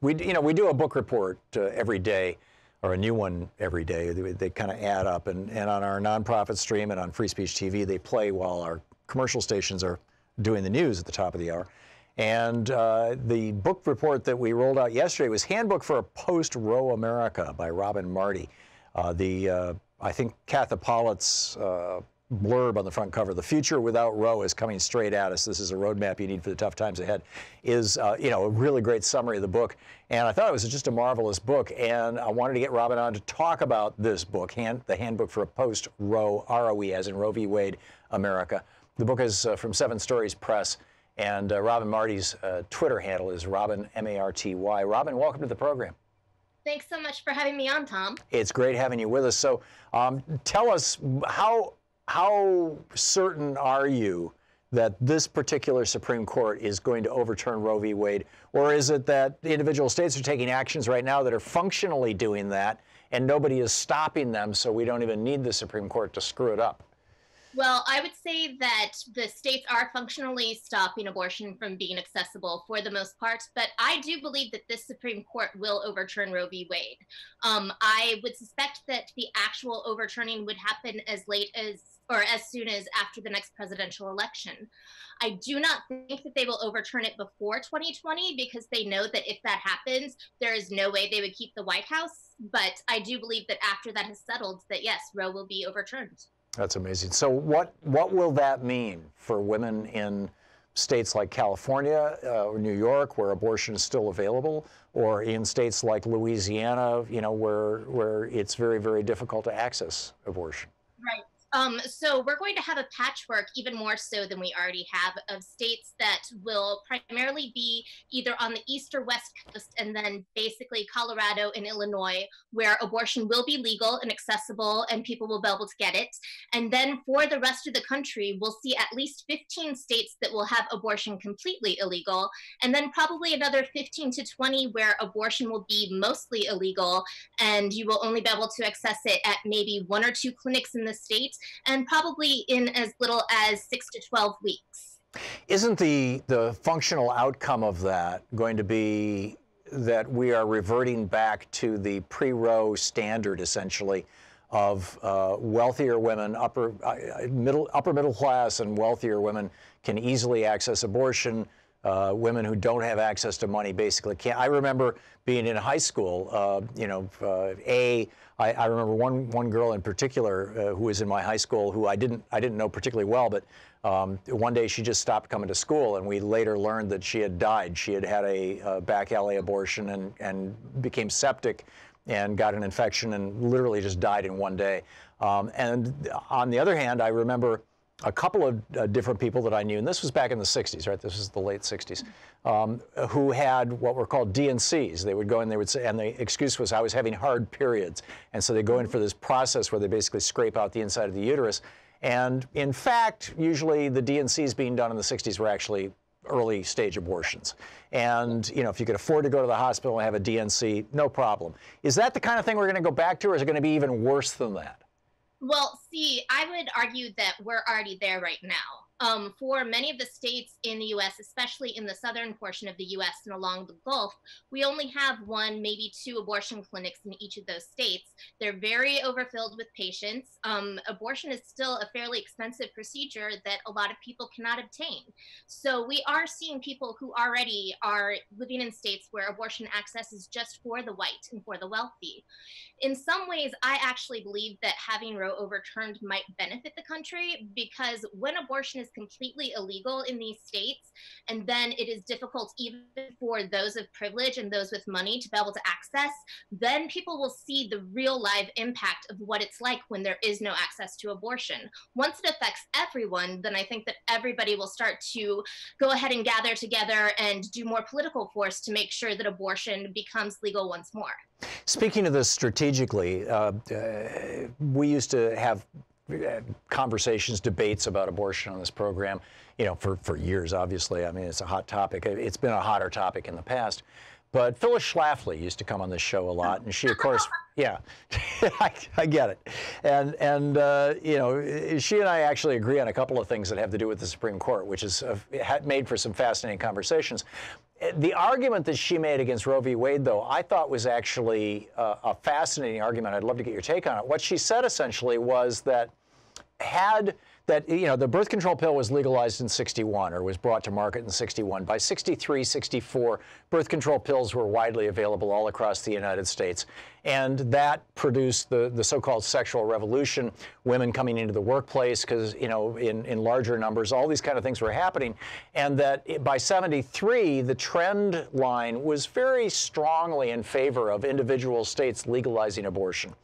We do a book report every day, or a new one every day. They kind of add up, and on our nonprofit stream and on Free Speech TV, they play while our commercial stations are doing the news at the top of the hour. And the book report that we rolled out yesterday was Handbook for a Post-Roe America by Robin Marty. I think Katha Pollitt's blurb on the front cover, "The future without Roe is coming straight at us. This is a roadmap you need for the tough times ahead," is a really great summary of the book. And I thought it was just a marvelous book. And I wanted to get Robin on to talk about this book, the Handbook for a Post-Roe, ROE, as in Roe v. Wade, America. The book is from Seven Stories Press. And Robin Marty's Twitter handle is Robin, M-A-R-T-Y. Robin, welcome to the program. Thanks so much for having me on, Tom. It's great having you with us. So tell us, how certain are you that this particular Supreme Court is going to overturn Roe v. Wade? Or is it that individual states are taking actions right now that are functionally doing that and nobody is stopping them, so we don't even need the Supreme Court to screw it up? Well, I would say that the states are functionally stopping abortion from being accessible for the most part, but I do believe that this Supreme Court will overturn Roe v. Wade. I would suspect that the actual overturning would happen as late as, or as soon as after the next presidential election. I do not think that they will overturn it before 2020 because they know that if that happens, there is no way they would keep the White House. But I do believe that after that has settled, that yes, Roe will be overturned. That's amazing. So what will that mean for women in states like California or New York, where abortion is still available, or in states like Louisiana, where it's very, very difficult to access abortion? Right. So we're going to have a patchwork, even more so than we already have, of states that will primarily be either on the east or west coast, and then basically Colorado and Illinois, where abortion will be legal and accessible and people will be able to get it. And then for the rest of the country, we'll see at least 15 states that will have abortion completely illegal, and then probably another 15 to 20 where abortion will be mostly illegal, and you will only be able to access it at maybe 1 or 2 clinics in the state, and probably in as little as 6 to 12 weeks. Isn't the functional outcome of that going to be that we are reverting back to the pre-Roe standard, essentially, of wealthier women, upper middle class and wealthier women can easily access abortion? Women who don't have access to money basically can't. I remember being in high school, I remember one girl in particular who was in my high school who I didn't know particularly well, but one day she just stopped coming to school, and we later learned that she had died. She had had a back alley abortion and became septic and got an infection and literally just died in one day. And on the other hand, I remember a couple of different people that I knew, and this was back in the 60s, right? This was the late 60s, who had what were called D&Cs. They would go in, they would say, and the excuse was, I was having hard periods. And so they go in for this process where they basically scrape out the inside of the uterus. And in fact, usually the D&Cs being done in the 60s were actually early stage abortions. And, if you could afford to go to the hospital and have a D&C, no problem. Is that the kind of thing we're going to go back to, or is it going to be even worse than that? Well, see, I would argue that we're already there right now. For many of the states in the U.S., especially in the southern portion of the U.S. and along the Gulf, we only have 1, maybe 2 abortion clinics in each of those states. They're very overfilled with patients. Abortion is still a fairly expensive procedure that a lot of people cannot obtain. So we are seeing people who already are living in states where abortion access is just for the white and for the wealthy. In some ways, I actually believe that having Roe overturned might benefit the country, because when abortion is completely illegal in these states, and then it is difficult even for those of privilege and those with money to be able to access, then people will see the real live impact of what it's like when there is no access to abortion. Once it affects everyone, then I think that everybody will start to go ahead and gather together and do more political force to make sure that abortion becomes legal once more. Speaking of this strategically, we used to have conversations, debates about abortion on this program, for years, obviously. I mean, it's a hot topic. It's been a hotter topic in the past. But Phyllis Schlafly used to come on this show a lot, and she, of course, yeah, I get it. And she and I actually agree on a couple of things that have to do with the Supreme Court, which is made for some fascinating conversations. The argument that she made against Roe v. Wade, though, I thought was actually a fascinating argument. I'd love to get your take on it. What she said essentially was that the birth control pill was legalized in 61 or was brought to market in 61. By 63, 64, birth control pills were widely available all across the United States. And that produced the so-called sexual revolution, women coming into the workplace because, in larger numbers, all these kind of things were happening. And that by 73, the trend line was very strongly in favor of individual states legalizing abortion.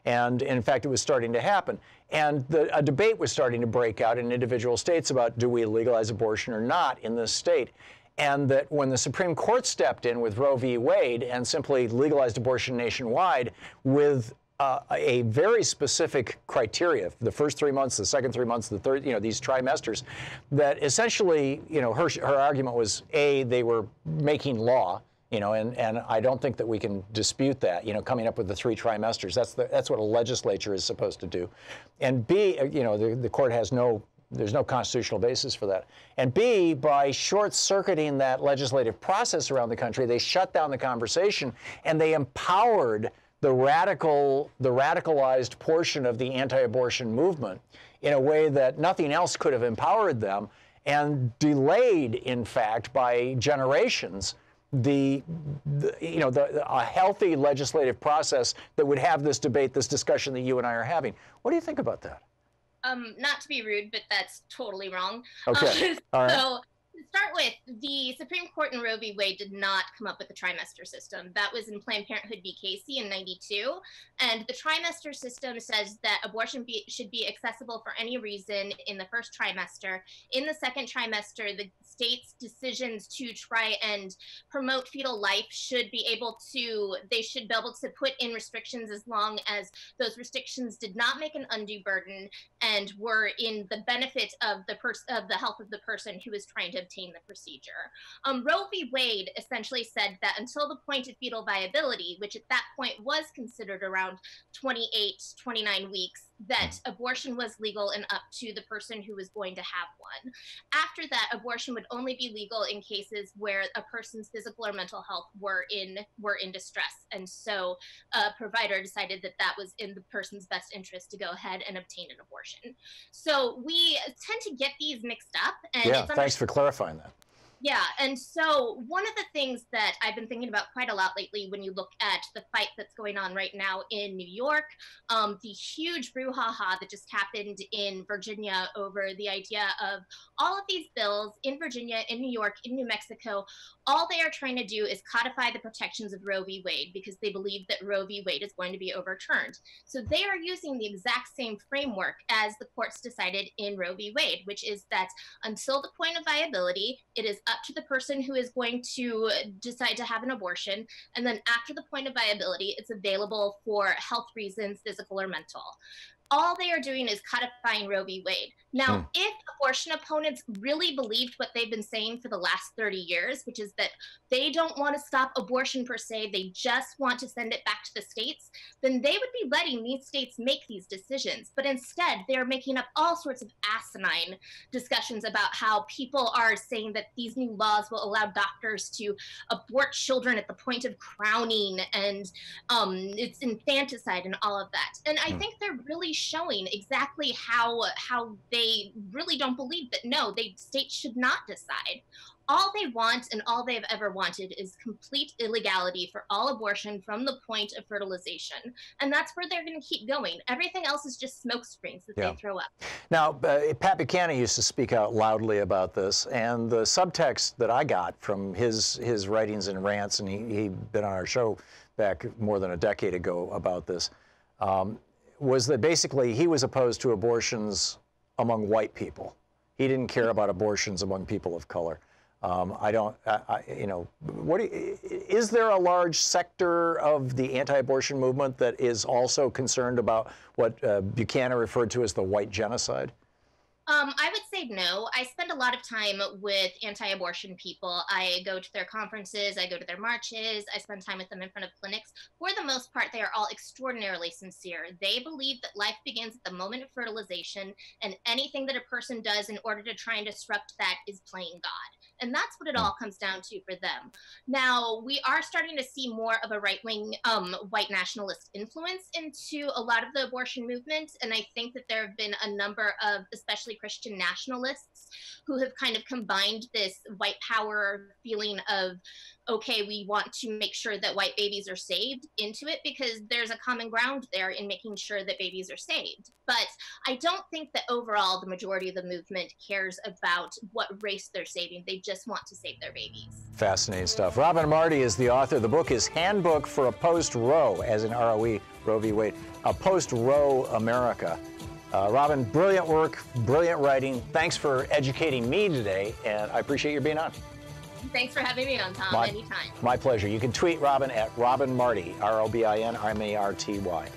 And in fact, it was starting to happen. And a debate was starting to break out in individual states about, do we legalize abortion or not in this state? And that when the Supreme Court stepped in with Roe v. Wade and simply legalized abortion nationwide with a very specific criteria, the first 3 months, the second 3 months, the third, these trimesters, that essentially, her argument was, A, they were making law, and I don't think that we can dispute that, coming up with the 3 trimesters. That's what a legislature is supposed to do. And B, the court has there's no constitutional basis for that. And B, by short-circuiting that legislative process around the country, they shut down the conversation and they empowered the radicalized portion of the anti-abortion movement in a way that nothing else could have empowered them, and delayed, in fact, by generations, a healthy legislative process that would have this debate, this discussion that you and I are having. What do you think about that? Not to be rude, but that's totally wrong. Okay. All right. So to start with, the Supreme Court in Roe v. Wade did not come up with the trimester system. That was in Planned Parenthood v. Casey in '92. And the trimester system says that abortion should be accessible for any reason in the first trimester. In the second trimester, the state's decisions to try and promote fetal life should be able to put in restrictions as long as those restrictions did not make an undue burden and were in the benefit of the health of the person who is trying to obtain the procedure. Roe v. Wade essentially said that until the point of fetal viability, which at that point was considered around 28, 29 weeks, that abortion was legal and up to the person who was going to have one. After that, abortion would only be legal in cases where a person's physical or mental health were in distress. And so a provider decided that that was in the person's best interest to go ahead and obtain an abortion. So we tend to get these mixed up. And yeah, thanks for clarifying that. Yeah, and so one of the things that I've been thinking about quite a lot lately when you look at the fight that's going on right now in New York, the huge brouhaha that just happened in Virginia over the idea of all of these bills in Virginia, in New York, in New Mexico, all they are trying to do is codify the protections of Roe v. Wade because they believe that Roe v. Wade is going to be overturned. So they are using the exact same framework as the courts decided in Roe v. Wade, which is that until the point of viability, it is up to the person who is going to decide to have an abortion. And then after the point of viability, it's available for health reasons, physical or mental. All they are doing is codifying Roe v. Wade. Now, if abortion opponents really believed what they've been saying for the last 30 years, which is that they don't want to stop abortion per se, they just want to send it back to the states, then they would be letting these states make these decisions. But instead, they're making up all sorts of asinine discussions about how people are saying that these new laws will allow doctors to abort children at the point of crowning, and it's infanticide and all of that. And I think they're really showing exactly how they really don't believe that, no, states should not decide. All they want and all they've ever wanted is complete illegality for all abortion from the point of fertilization. And that's where they're going to keep going. Everything else is just smoke screens that they throw up. Now, Pat Buchanan used to speak out loudly about this, and the subtext that I got from his writings and rants, and he'd been on our show back more than a decade ago about this, was that basically he was opposed to abortions among white people. He didn't care about abortions among people of color. Is there a large sector of the anti-abortion movement that is also concerned about what Buchanan referred to as the white genocide? I would say no. I spend a lot of time with anti-abortion people. I go to their conferences, I go to their marches, I spend time with them in front of clinics. For the most part, they are all extraordinarily sincere. They believe that life begins at the moment of fertilization, and anything that a person does in order to try and disrupt that is playing God. And that's what it all comes down to for them. Now, we are starting to see more of a right-wing white nationalist influence into a lot of the abortion movement. And I think that there have been a number of, especially Christian nationalists, who have kind of combined this white power feeling of, okay, we want to make sure that white babies are saved into it, because there's a common ground there in making sure that babies are saved. But I don't think that overall the majority of the movement cares about what race they're saving. They just want to save their babies. Fascinating stuff. Robin Marty is the author. The book is Handbook for a Post-Roe, as in ROE, Roe v. Wade, a post-Roe America. Robin, brilliant work, brilliant writing. Thanks for educating me today, and I appreciate you being on. Thanks for having me on, Thom. Anytime. My pleasure. You can tweet Robin at Robin Marty, R-O-B-I-N-M-A-R-T-Y.